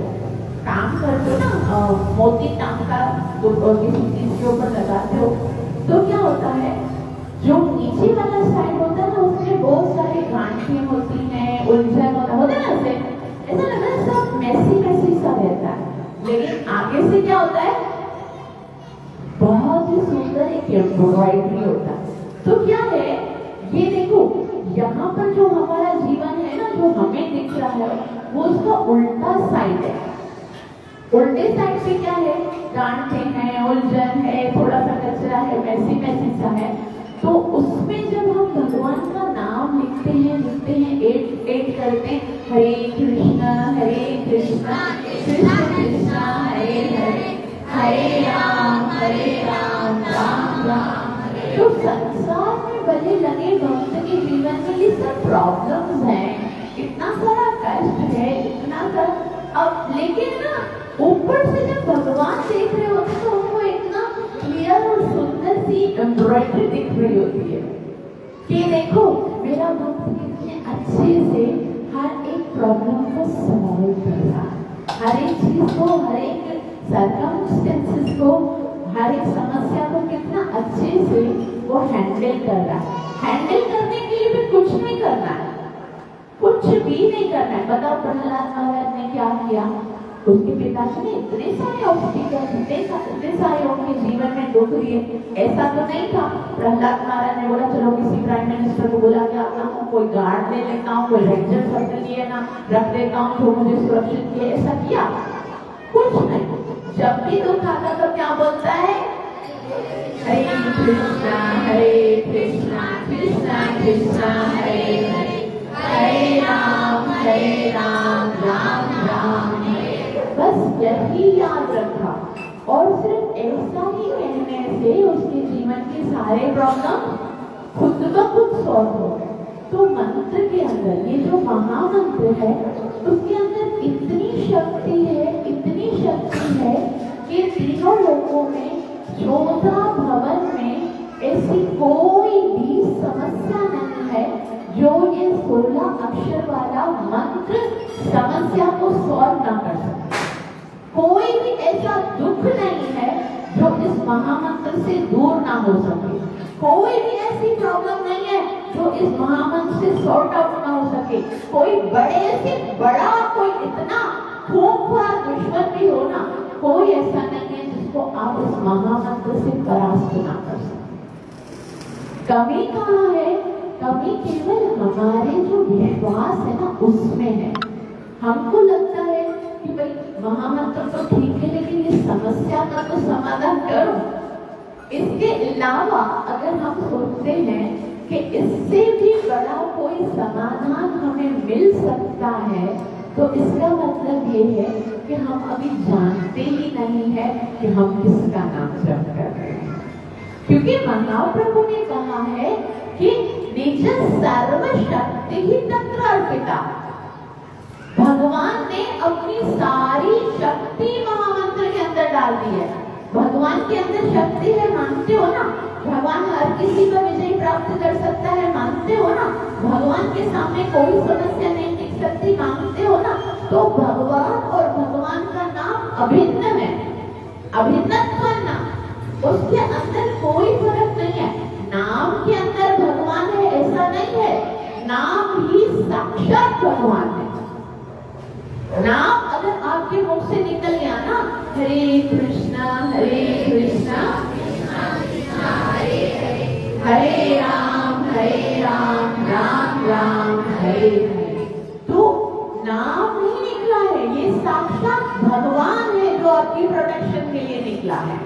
काम करते हो ना, मोती टांका किसी चीज के ऊपर लगाते हो, तो क्या होता है, जो नीचे वाला साइड होता है ना, उसमें बहुत सारी गांठें होती हैं, उलझन होता है ना, ऐसा लगता है सब मैसी मैसी सा रहता है। लेकिन आगे से क्या होता है, बहुत ही सुंदर एक एम्ब्रॉयडरी होता है। तो क्या है, ये देखो यहाँ पर जो हमारा जीवन है ना, जो हमें दिख रहा है, वो उसका उल्टा साइड है। उल्टे साइड पे क्या है, गांठें हैं, उलझन है, थोड़ा सा कचरा है, मैसी मैसी सा है। तो उसमें जब हम भगवान का नाम लिखते हैं एट करते हैं, हरे कृष्णा कृष्ण कृष्ण हरे हरे, हरे राम राम राम। तो संसार में भले लगे भक्त के जीवन में ये सब प्रॉब्लम्स हैं, इतना सारा कष्ट है, इतना सारा, अब लेकिन ना ऊपर से जब भगवान देख रहे होते तो उनको इतना क्लियर और सुंदर सी एम्ब्रॉयडरी दिख रही होती है कि देखो मेरा भक्त कितने अच्छे से हर एक प्रॉब्लम को सॉल्व कर रहा है, हर एक चीज को, हर एक सर्कमस्टेंसेस को, हर एक समस्या को कितना अच्छे से वो हैंडल कर रहा है। हैंडल करने के लिए भी कुछ नहीं करना है, कुछ भी नहीं करना है। बताओ प्रहलाद महाराज ने क्या किया, उसके पिताजी ने इतने सारे ऑब्स्टिकल्स, इतने सारे उनके जीवन में दुख दिए। ऐसा तो नहीं था प्रहलाद महाराज ने बोला चलो किसी प्राइम मिनिस्टर को बुला के आता हूँ, कोई गार्ड दे लेता हूँ, कोई रेंजर सर्कल लिए ना रख देता हूँ जो मुझे सुरक्षित किए, ऐसा किया कुछ नहीं। जब भी दुख आता तो क्या बोलता है, हरे कृष्णा कृष्णा कृष्णा हरे हरे, हरे राम राम राम हरे। बस यही याद रखा, और सिर्फ ऐसा ही कहने से उसके जीवन के सारे प्रॉब्लम खुद ब खुद सॉल्व हो गए। तो मंत्र के अंदर ये जो महामंत्र है, उसके अंदर इतनी शक्ति है कि तीनों लोगों में, 14 भवन में ऐसी कोई भी समस्या नहीं है जो ये 16 अक्षर वाला मंत्र समस्या को सॉल्व ना कर सके। कोई भी ऐसा दुख नहीं है जो इस महामंत्र से दूर ना हो सके। कोई भी ऐसी प्रॉब्लम नहीं है जो इस महामंत्र से सॉर्ट आउट ना हो सके। कोई बड़े से बड़ा, कोई इतना खूंखार दुश्मन भी हो ना, कोई ऐसा नहीं है जिसको आप इस महामंत्र से परास्त ना कर सके। कमी कहाँ है? कमी केवल हमारे जो विश्वास है ना उसमें है। हमको लगता है कि भाई महामंत्र तो ठीक है, लेकिन ये समस्या का तो समाधान करो। इसके अलावा अगर हम सोचते हैं कि इससे भी बड़ा कोई समाधान हमें मिल सकता है, तो इसका मतलब ये है कि हम अभी जानते ही नहीं है कि हम किसका नाम जप कर रहे हैं। क्योंकि महाप्रभु ने कहा है कि निज सर्वशक्ति ही तत्र अर्पिता। भगवान ने अपनी सारी शक्ति महामंत्र के अंदर डाल दी है। भगवान के अंदर शक्ति है, मानते हो ना? भगवान हर किसी पर विजय प्राप्त कर सकता है, मानते हो ना? भगवान के सामने कोई समस्या नहीं टिक सकती, मानते हो ना? तो भगवान और भगवान का नाम अभिन्न है, अभिन्नत्व नाम, उसके अंदर कोई फर्क नहीं है। नाम के अंदर भगवान है ऐसा नहीं है, नाम ही साक्षात भगवान है। नाम अगर आपके मुख से निकल गया ना, हरे कृष्णा हरे राम राम राम हरे हरे, तो नाम नहीं निकला है, ये साक्षात भगवान है जो आपकी प्रोटेक्शन के लिए निकला है।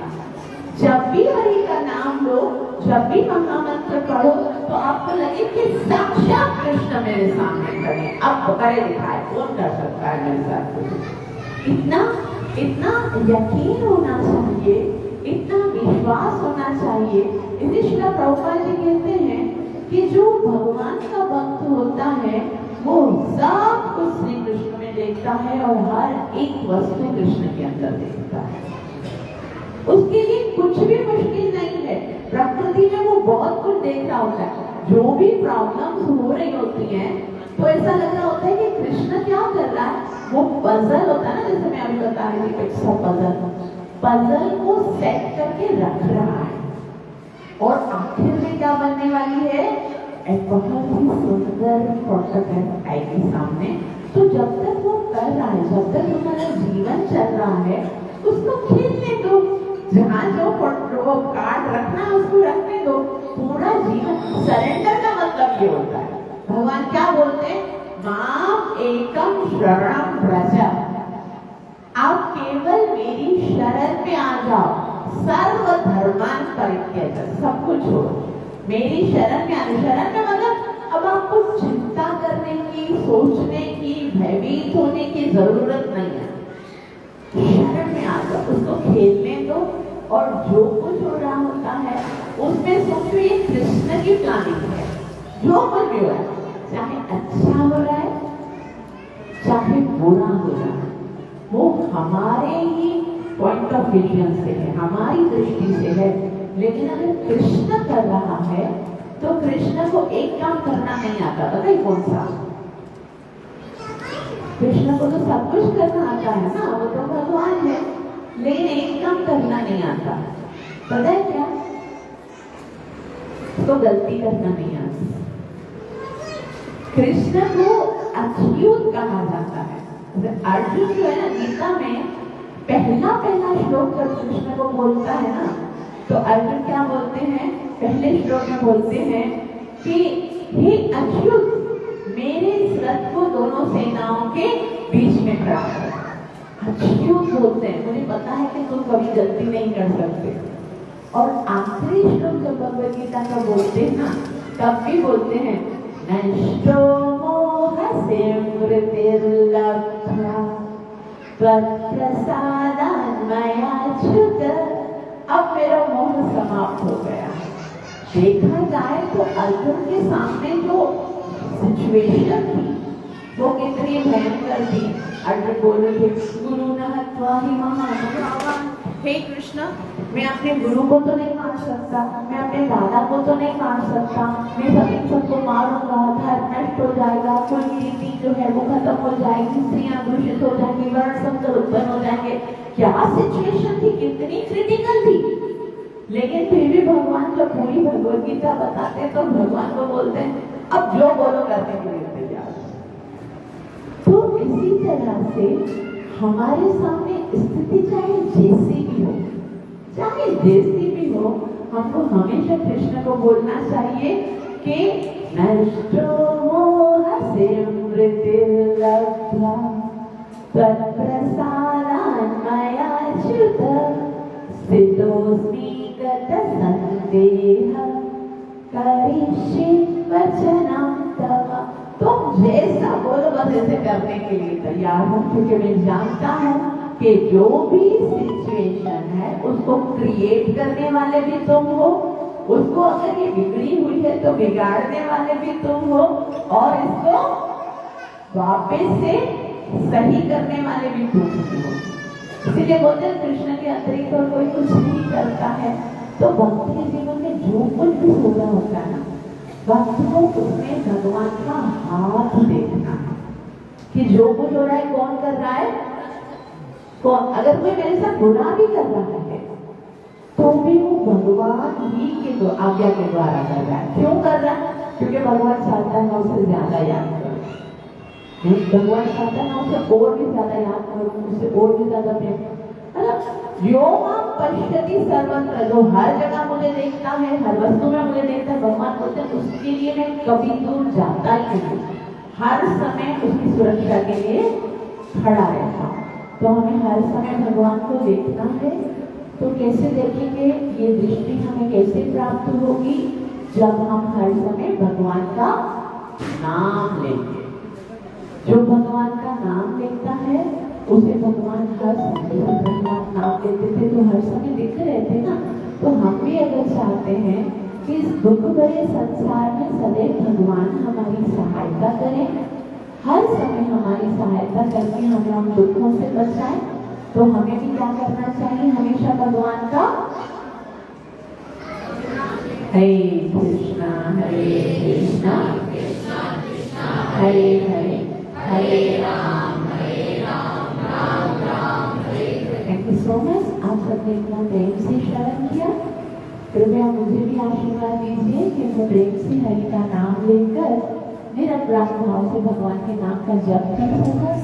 जब भी हरि का नाम लो, जब भी महामंत्र पढ़ो, तो आपको लगे कि साक्षात कृष्ण मेरे सामने खड़े, अब करे दिखाए, कौन कर सकता है मेरे साथ? इतना यकीन होना चाहिए, इतना विश्वास होना चाहिए। इसे श्रील प्रभुपाद जी कहते हैं कि जो भगवान का भक्त होता है वो सब कुछ श्री कृष्ण में देखता है और हर एक वस्तु कृष्ण के अंदर देखता है। उसके लिए कुछ भी मुश्किल नहीं है। प्रकृति में वो बहुत कुछ देख रहा होता है। जो भी प्रॉब्लम्स हो रही होती हैं तो ऐसा लग रहा होता है कि कृष्ण क्या कर रहा है, वो पजल होता है ना, जैसे मैं अभी बता रही थी, पजल को सेट करके रख रहा है और आखिर में क्या बनने वाली है, एक बहुत ही सुंदर फोटोग्राफ आएगी सामने। तो जब तक वो कर रहा है, जब तक हमारा जीवन चल रहा है, उसको खेलने दो, जहाँ जो फोटो कार्ड रखना है उसको रखने दो। पूरा जीवन सरेंडर का मतलब ये होता है। भगवान क्या बोलते हैं, माम एकम शरणम व्रज, आप केवल मेरी शरण में आ जाओ, सर्व धर्मान परित्यज, सब कुछ छोड़ो, मेरी शरण में आने। शरण में मतलब अब आपको चिंता करने की, सोचने की, भयभीत होने की जरूरत नहीं है। शरण में आ जाओ, उसको खेलने दो और जो कुछ हो रहा होता है उसमें सोचो ये कृष्ण की प्लानिंग है। जो कुछ भी हो रहा है, चाहे अच्छा हो रहा है चाहे बुरा हो रहा है, वो हमारे ही पॉइंट ऑफ विजन से है, हमारी दृष्टि से है। लेकिन अगर कृष्ण कर रहा है तो कृष्ण को एक काम करना नहीं आता, पता है कौन सा? कृष्ण को तो सब कुछ करना आता है ना, वो तो भगवान है, लेकिन एक काम करना नहीं आता, पता है क्या? तो गलती करना नहीं आता। कृष्ण को अच्युत कहा जाता है। अर्जुन जो है ना, गीता में पहला श्लोक जब कृष्ण को बोलता है ना, तो अर्जुन क्या बोलते हैं, पहले श्लोक में बोलते हैं कि हे अच्युत, मेरे इस रथ को दोनों सेनाओं के बीच में खड़ा कर। अच्युत बोलते हैं, मुझे पता है कि तुम कभी गलती नहीं कर सकते। और आखिरी श्लोक जब भगवद गीता का बोलते हैं ना, तब भी बोलते हैं नष्टो मोहस्य मृतिर्लब्ध्वा त्वत्प्रसादान् मयाच्युत, अब मेरा मोह समाप्त हो गया। देखा जाए तो अर्जुन के सामने जो सिचुएशन थी वो कितनी भयंकर थी। अर्जुन बोल रहे थे गुरु न हत्वा हि महानुभावान्, हे कृष्ण, मैं अपने गुरु को तो नहीं मार सकता, मैं अपने दादा को तो नहीं मार सकता, मैं सबको मारूंगा, धर्म नष्ट हो जाएगा, कुल की रीति जो है वो खत्म हो जाएगी, स्त्रियां दूषित हो जाएंगी, वर्ण संकर उत्पन्न हो जाएंगे। क्या सिचुएशन थी, कितनी क्रिटिकल थी। लेकिन फिर भी भगवान जब पूरी भगवद गीता बताते तो भगवान को बोलते हैं अब जो बोलो करने के लिए तैयार। तो इसी तरह से हमारे सामने स्थिति चाहे जैसी भी हो, चाहे जैसी भी हो, हमको हमेशा कृष्ण को बोलना चाहिए कि नष्टो मोहस्य मृतिर्लब्ध्वा त्वत्प्रसादान् मयाच्युत स्थितोऽस्मि गतसन्देहः करिष्ये वचनं तव। तुम जैसा बोलो बस ऐसे करने के लिए तैयार हूँ, क्योंकि मैं जानता हूँ कि जो भी सिचुएशन है उसको क्रिएट करने वाले भी तुम हो, उसको अगर ये बिगड़ी हुई है तो बिगाड़ने वाले भी तुम हो, और इसको वापस से सही करने वाले भी तुम हो। इसीलिए बोलते हैं कृष्ण के अतिरिक्त और कोई कुछ नहीं करता है। तो भक्त के जीवन में जो कुछ भी हो रहा होता है ना, भक्त को उसमें भगवान का हाथ देखना है कि जो कुछ हो रहा है कौन कर रहा है, कौन। अगर कोई मेरे साथ बुरा भी कर रहा है तो भी वो भगवान ही के आज्ञा के द्वारा कर रहा है। क्यों कर रहा है? क्योंकि भगवान चाहता है उससे ज्यादा याद करो, भगवान चाहता है उससे और भी ज्यादा याद करो, उससे और भी ज्यादा प्रेम। मतलब यो मां पश्यति सर्वत्र, जो हर जगह मुझे देखता है, हर वस्तु में मुझे देखता है, भगवान बोलते हैं उसके लिए मैं कभी दूर जाता ही नहीं, हर समय उसकी सुरक्षा के लिए खड़ा रहता। तो हमें हर समय भगवान को देखना है। तो कैसे देखेंगे, ये दृष्टि हमें कैसे प्राप्त होगी? जब हम हर समय भगवान का नाम लेंगे। जो भगवान का नाम लेता है उसे भगवान हर समय, नाम लेते थे तो हर समय दिख रहे थे ना। तो हम भी अगर चाहते हैं कि इस दुख भरे संसार में सदैव भगवान हमारी सहायता करें, हर समय हमारी सहायता करके हमें उन दुखों से बचाएं, तो हमें भी क्या करना चाहिए? हमेशा भगवान का Hare Krishna Hare Hare Hare Ram thank you so much. आप सबने इतना प्रेम से श्रवण किया। कृपया मुझे भी आशीर्वाद दीजिए कि मैं प्रेम से हरि का नाम लेकर निरपराध भाव से भगवान के नाम का जप कर सकूं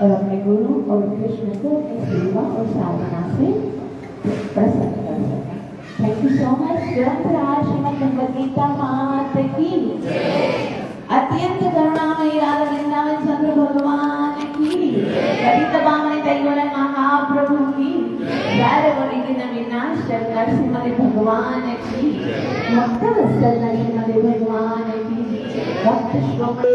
और अपने गुरु और कृष्ण को अपनी सेवा और साधना से प्रसन्न कर सकें। Thank you so much. ग्रंथराज श्रीमद् भगवद गीता मात की अत्यंत करुणामयी राधा वृंदावन चंद्र भगवान की पतित पावन दैवल महाप्रभु की जय बोले कि नविनाश नरसिंह भगवान की भक्त वत्सल नरसिंह भगवान की भक्त श्रोमणी